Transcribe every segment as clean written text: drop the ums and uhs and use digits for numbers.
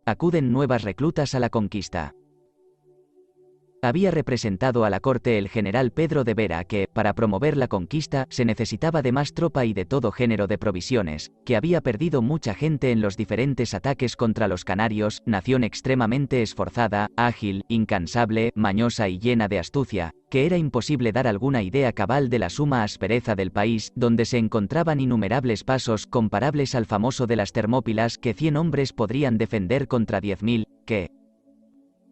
Acuden nuevas reclutas a la conquista. Había representado a la corte el general Pedro de Vera que, para promover la conquista, se necesitaba de más tropa y de todo género de provisiones, que había perdido mucha gente en los diferentes ataques contra los canarios, nación extremadamente esforzada, ágil, incansable, mañosa y llena de astucia, que era imposible dar alguna idea cabal de la suma aspereza del país, donde se encontraban innumerables pasos comparables al famoso de las Termópilas que 100 hombres podrían defender contra 10.000, que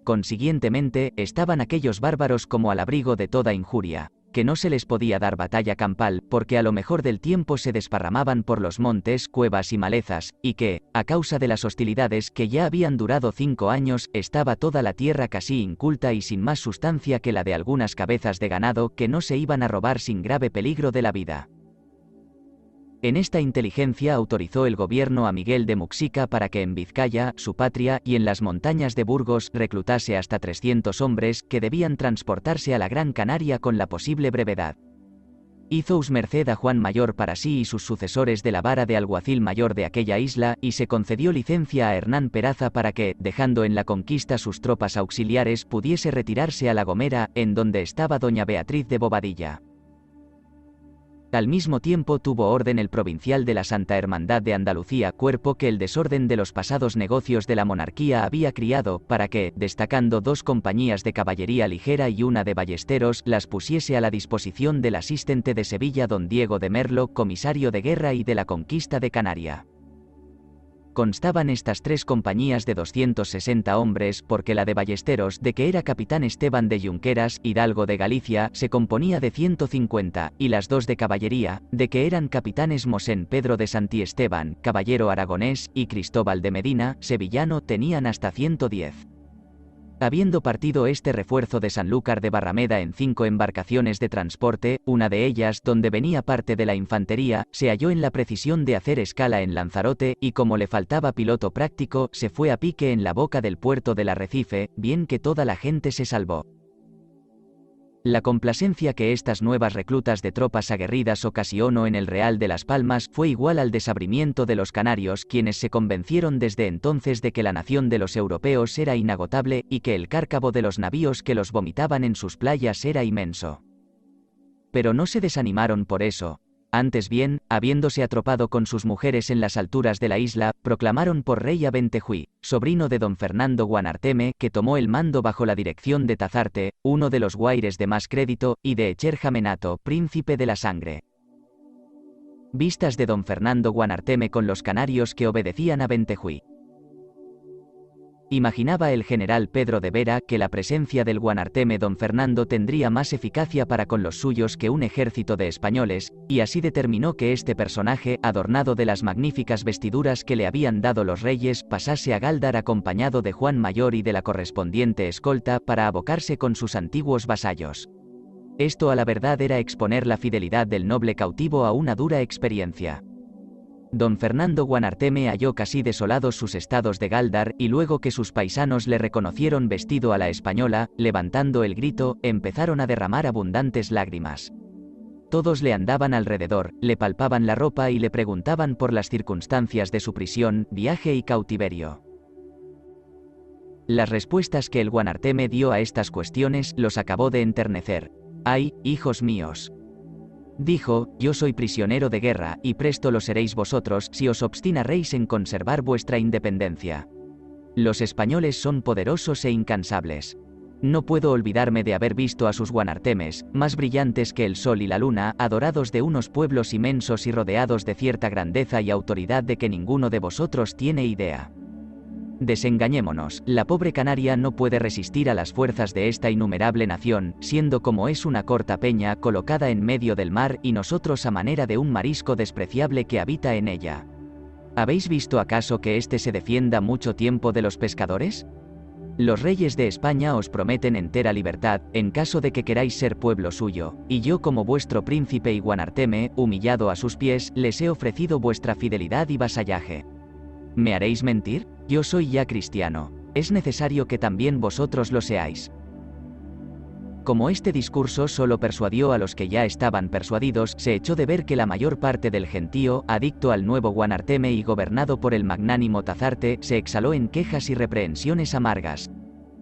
consiguientemente, estaban aquellos bárbaros como al abrigo de toda injuria, que no se les podía dar batalla campal, porque a lo mejor del tiempo se desparramaban por los montes, cuevas y malezas, y que, a causa de las hostilidades que ya habían durado 5 años, estaba toda la tierra casi inculta y sin más sustancia que la de algunas cabezas de ganado que no se iban a robar sin grave peligro de la vida. En esta inteligencia autorizó el gobierno a Miguel de Muxica para que en Vizcaya, su patria, y en las montañas de Burgos reclutase hasta 300 hombres que debían transportarse a la Gran Canaria con la posible brevedad. Hizous merced a Juan Mayor para sí y sus sucesores de la vara de alguacil mayor de aquella isla, y se concedió licencia a Hernán Peraza para que, dejando en la conquista sus tropas auxiliares, pudiese retirarse a La Gomera, en donde estaba doña Beatriz de Bobadilla. Al mismo tiempo tuvo orden el provincial de la Santa Hermandad de Andalucía, cuerpo que el desorden de los pasados negocios de la monarquía había criado, para que, destacando 2 compañías de caballería ligera y una de ballesteros, las pusiese a la disposición del asistente de Sevilla don Diego de Merlo, comisario de guerra y de la conquista de Canaria. Constaban estas 3 compañías de 260 hombres, porque la de ballesteros, de que era capitán Esteban de Junqueras, hidalgo de Galicia, se componía de 150, y las 2 de caballería, de que eran capitanes Mosén Pedro de Santiesteban, caballero aragonés, y Cristóbal de Medina, sevillano, tenían hasta 110. Habiendo partido este refuerzo de Sanlúcar de Barrameda en 5 embarcaciones de transporte, una de ellas, donde venía parte de la infantería, se halló en la precisión de hacer escala en Lanzarote, y como le faltaba piloto práctico, se fue a pique en la boca del puerto del Arrecife, bien que toda la gente se salvó. La complacencia que estas nuevas reclutas de tropas aguerridas ocasionó en el Real de Las Palmas fue igual al desabrimiento de los canarios, quienes se convencieron desde entonces de que la nación de los europeos era inagotable, y que el cárcavo de los navíos que los vomitaban en sus playas era inmenso. Pero no se desanimaron por eso. Antes bien, habiéndose atropado con sus mujeres en las alturas de la isla, proclamaron por rey a Bentejuí, sobrino de don Fernando Guanarteme, que tomó el mando bajo la dirección de Tazarte, uno de los guaires de más crédito, y de Echerjamenato, príncipe de la sangre. Vistas de don Fernando Guanarteme con los canarios que obedecían a Bentejuí. Imaginaba el general Pedro de Vera que la presencia del Guanarteme don Fernando tendría más eficacia para con los suyos que un ejército de españoles, y así determinó que este personaje, adornado de las magníficas vestiduras que le habían dado los reyes, pasase a Gáldar acompañado de Juan Mayor y de la correspondiente escolta para abocarse con sus antiguos vasallos. Esto a la verdad era exponer la fidelidad del noble cautivo a una dura experiencia. Don Fernando Guanarteme halló casi desolados sus estados de Gáldar, y luego que sus paisanos le reconocieron vestido a la española, levantando el grito, empezaron a derramar abundantes lágrimas. Todos le andaban alrededor, le palpaban la ropa y le preguntaban por las circunstancias de su prisión, viaje y cautiverio. Las respuestas que el Guanarteme dio a estas cuestiones los acabó de enternecer. «Ay, hijos míos», dijo, «yo soy prisionero de guerra, y presto lo seréis vosotros si os obstinaréis en conservar vuestra independencia. Los españoles son poderosos e incansables. No puedo olvidarme de haber visto a sus Guanartemes, más brillantes que el sol y la luna, adorados de unos pueblos inmensos y rodeados de cierta grandeza y autoridad de que ninguno de vosotros tiene idea. Desengañémonos, la pobre Canaria no puede resistir a las fuerzas de esta innumerable nación, siendo como es una corta peña colocada en medio del mar y nosotros a manera de un marisco despreciable que habita en ella. ¿Habéis visto acaso que éste se defienda mucho tiempo de los pescadores? Los reyes de España os prometen entera libertad, en caso de que queráis ser pueblo suyo, y yo como vuestro príncipe y Guanarteme, humillado a sus pies, les he ofrecido vuestra fidelidad y vasallaje. ¿Me haréis mentir? Yo soy ya cristiano. Es necesario que también vosotros lo seáis. Como este discurso solo persuadió a los que ya estaban persuadidos, se echó de ver que la mayor parte del gentío, adicto al nuevo Guanarteme y gobernado por el magnánimo Tazarte, se exhaló en quejas y reprehensiones amargas.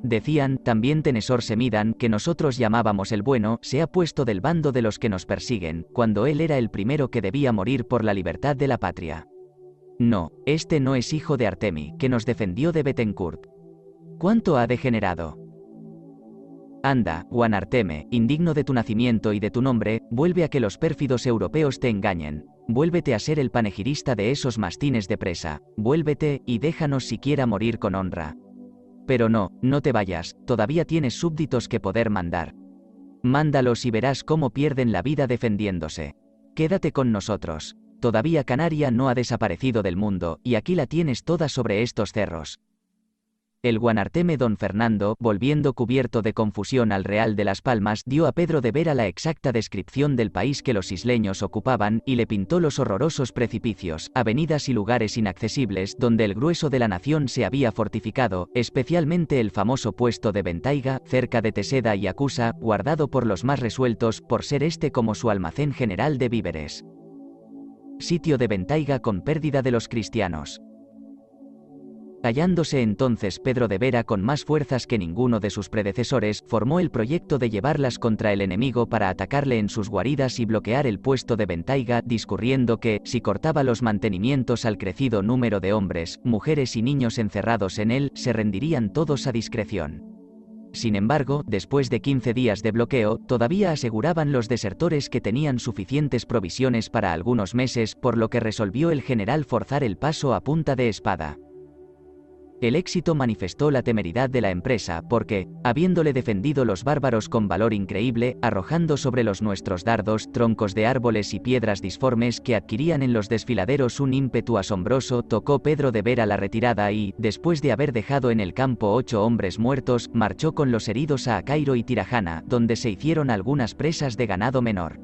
Decían, también Tenesor Semidan, que nosotros llamábamos el bueno, se ha puesto del bando de los que nos persiguen, cuando él era el primero que debía morir por la libertad de la patria. No, este no es hijo de Artemi, que nos defendió de Bettencourt. ¿Cuánto ha degenerado? Anda, Guanarteme, indigno de tu nacimiento y de tu nombre, vuelve a que los pérfidos europeos te engañen. Vuélvete a ser el panegirista de esos mastines de presa. Vuélvete, y déjanos siquiera morir con honra. Pero no, no te vayas, todavía tienes súbditos que poder mandar. Mándalos y verás cómo pierden la vida defendiéndose. Quédate con nosotros. Todavía Canaria no ha desaparecido del mundo, y aquí la tienes toda sobre estos cerros. El Guanarteme don Fernando, volviendo cubierto de confusión al Real de las Palmas, dio a Pedro de Vera la exacta descripción del país que los isleños ocupaban, y le pintó los horrorosos precipicios, avenidas y lugares inaccesibles, donde el grueso de la nación se había fortificado, especialmente el famoso puesto de Ventaiga, cerca de Teseda y Acusa, guardado por los más resueltos, por ser este como su almacén general de víveres. Sitio de Ventaiga con pérdida de los cristianos. Hallándose entonces Pedro de Vera con más fuerzas que ninguno de sus predecesores, formó el proyecto de llevarlas contra el enemigo para atacarle en sus guaridas y bloquear el puesto de Ventaiga, discurriendo que, si cortaba los mantenimientos al crecido número de hombres, mujeres y niños encerrados en él, se rendirían todos a discreción. Sin embargo, después de 15 días de bloqueo, todavía aseguraban los desertores que tenían suficientes provisiones para algunos meses, por lo que resolvió el general forzar el paso a punta de espada. El éxito manifestó la temeridad de la empresa, porque, habiéndole defendido los bárbaros con valor increíble, arrojando sobre los nuestros dardos, troncos de árboles y piedras disformes que adquirían en los desfiladeros un ímpetu asombroso, tocó Pedro de Vera la retirada y, después de haber dejado en el campo 8 hombres muertos, marchó con los heridos a Acairo y Tirajana, donde se hicieron algunas presas de ganado menor.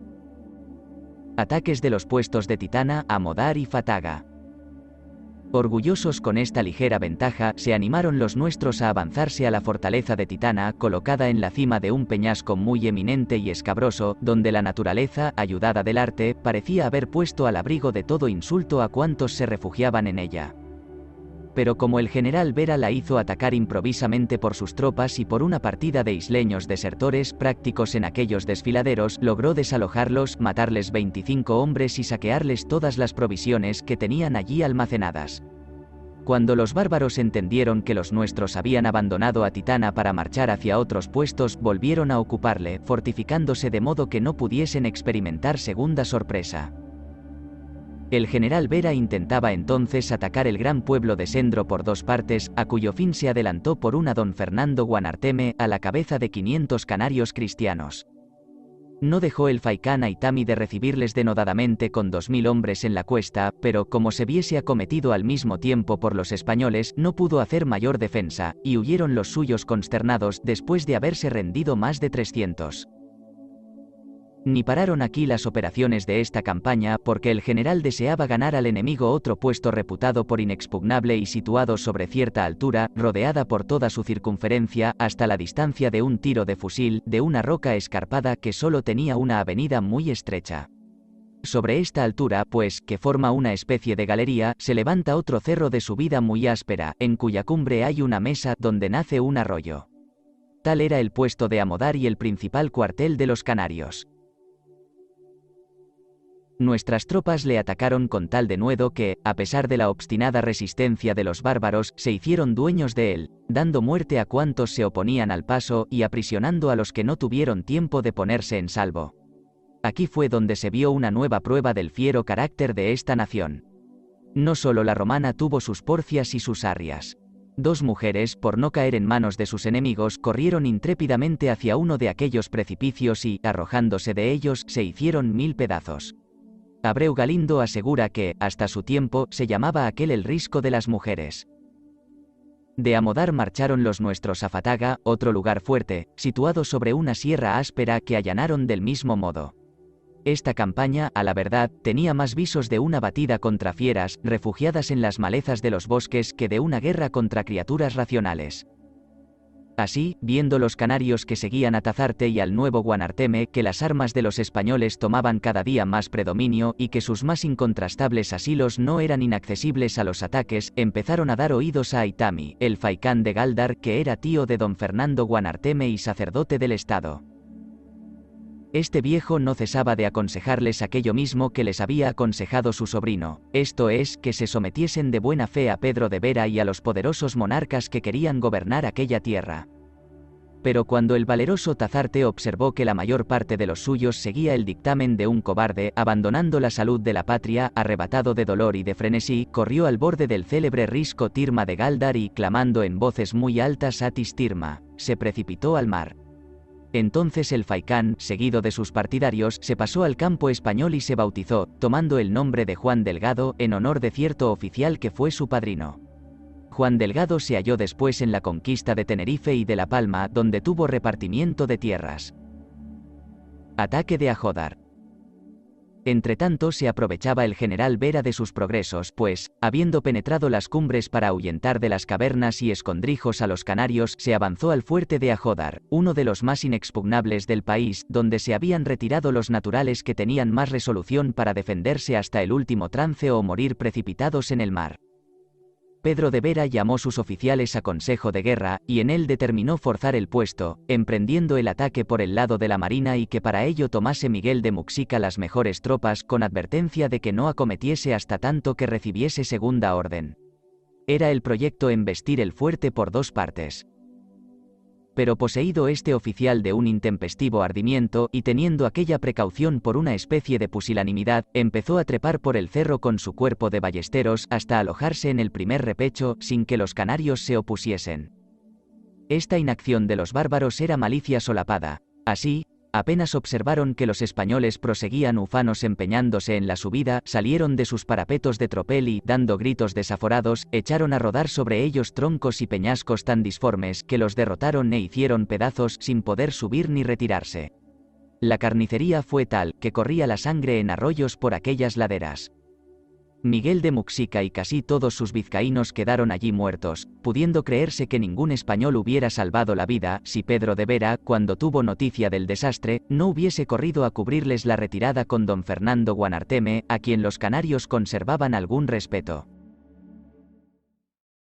Ataques de los puestos de Titana, Amodar y Fataga. Orgullosos con esta ligera ventaja, se animaron los nuestros a avanzarse a la fortaleza de Titana, colocada en la cima de un peñasco muy eminente y escabroso, donde la naturaleza, ayudada del arte, parecía haber puesto al abrigo de todo insulto a cuantos se refugiaban en ella. Pero como el general Vera la hizo atacar improvisamente por sus tropas y por una partida de isleños desertores prácticos en aquellos desfiladeros, logró desalojarlos, matarles 25 hombres y saquearles todas las provisiones que tenían allí almacenadas. Cuando los bárbaros entendieron que los nuestros habían abandonado a Titana para marchar hacia otros puestos, volvieron a ocuparle, fortificándose de modo que no pudiesen experimentar segunda sorpresa. El general Vera intentaba entonces atacar el gran pueblo de Sendro por 2 partes, a cuyo fin se adelantó por una don Fernando Guanarteme, a la cabeza de 500 canarios cristianos. No dejó el Faicán Aitami de recibirles denodadamente con 2000 hombres en la cuesta, pero como se viese acometido al mismo tiempo por los españoles, no pudo hacer mayor defensa, y huyeron los suyos consternados después de haberse rendido más de 300. Ni pararon aquí las operaciones de esta campaña, porque el general deseaba ganar al enemigo otro puesto reputado por inexpugnable y situado sobre cierta altura, rodeada por toda su circunferencia, hasta la distancia de un tiro de fusil, de una roca escarpada que solo tenía una avenida muy estrecha. Sobre esta altura, pues, que forma una especie de galería, se levanta otro cerro de subida muy áspera, en cuya cumbre hay una mesa, donde nace un arroyo. Tal era el puesto de Amodar y el principal cuartel de los canarios. Nuestras tropas le atacaron con tal denuedo que, a pesar de la obstinada resistencia de los bárbaros, se hicieron dueños de él, dando muerte a cuantos se oponían al paso y aprisionando a los que no tuvieron tiempo de ponerse en salvo. Aquí fue donde se vio una nueva prueba del fiero carácter de esta nación. No solo la romana tuvo sus porcias y sus arrias. 2 mujeres, por no caer en manos de sus enemigos, corrieron intrépidamente hacia uno de aquellos precipicios y, arrojándose de ellos, se hicieron 1000 pedazos. Abreu Galindo asegura que, hasta su tiempo, se llamaba aquel el risco de las mujeres. De Amodar marcharon los nuestros a Fataga, otro lugar fuerte, situado sobre una sierra áspera que allanaron del mismo modo. Esta campaña, a la verdad, tenía más visos de una batida contra fieras, refugiadas en las malezas de los bosques, que de una guerra contra criaturas racionales. Así, viendo los canarios que seguían a Tazarte y al nuevo Guanarteme que las armas de los españoles tomaban cada día más predominio y que sus más incontrastables asilos no eran inaccesibles a los ataques, empezaron a dar oídos a Aitami, el faicán de Gáldar, que era tío de don Fernando Guanarteme y sacerdote del estado. Este viejo no cesaba de aconsejarles aquello mismo que les había aconsejado su sobrino, esto es, que se sometiesen de buena fe a Pedro de Vera y a los poderosos monarcas que querían gobernar aquella tierra. Pero cuando el valeroso Tazarte observó que la mayor parte de los suyos seguía el dictamen de un cobarde, abandonando la salud de la patria, arrebatado de dolor y de frenesí, corrió al borde del célebre risco Tirma de Gáldar y, clamando en voces muy altas Atis Tirma, se precipitó al mar. Entonces el faicán, seguido de sus partidarios, se pasó al campo español y se bautizó, tomando el nombre de Juan Delgado, en honor de cierto oficial que fue su padrino. Juan Delgado se halló después en la conquista de Tenerife y de La Palma, donde tuvo repartimiento de tierras. Ataque de Ajódar. Entretanto se aprovechaba el general Vera de sus progresos, pues, habiendo penetrado las cumbres para ahuyentar de las cavernas y escondrijos a los canarios, se avanzó al fuerte de Ajódar, uno de los más inexpugnables del país, donde se habían retirado los naturales que tenían más resolución para defenderse hasta el último trance o morir precipitados en el mar. Pedro de Vera llamó sus oficiales a consejo de guerra, y en él determinó forzar el puesto, emprendiendo el ataque por el lado de la marina y que para ello tomase Miguel de Muxica las mejores tropas con advertencia de que no acometiese hasta tanto que recibiese segunda orden. Era el proyecto embestir el fuerte por dos partes. Pero poseído este oficial de un intempestivo ardimiento, y teniendo aquella precaución por una especie de pusilanimidad, empezó a trepar por el cerro con su cuerpo de ballesteros hasta alojarse en el primer repecho, sin que los canarios se opusiesen. Esta inacción de los bárbaros era malicia solapada. Así, apenas observaron que los españoles proseguían ufanos empeñándose en la subida, salieron de sus parapetos de tropel y, dando gritos desaforados, echaron a rodar sobre ellos troncos y peñascos tan disformes que los derrotaron e hicieron pedazos sin poder subir ni retirarse. La carnicería fue tal, que corría la sangre en arroyos por aquellas laderas. Miguel de Muxica y casi todos sus vizcaínos quedaron allí muertos, pudiendo creerse que ningún español hubiera salvado la vida, si Pedro de Vera, cuando tuvo noticia del desastre, no hubiese corrido a cubrirles la retirada con don Fernando Guanarteme, a quien los canarios conservaban algún respeto.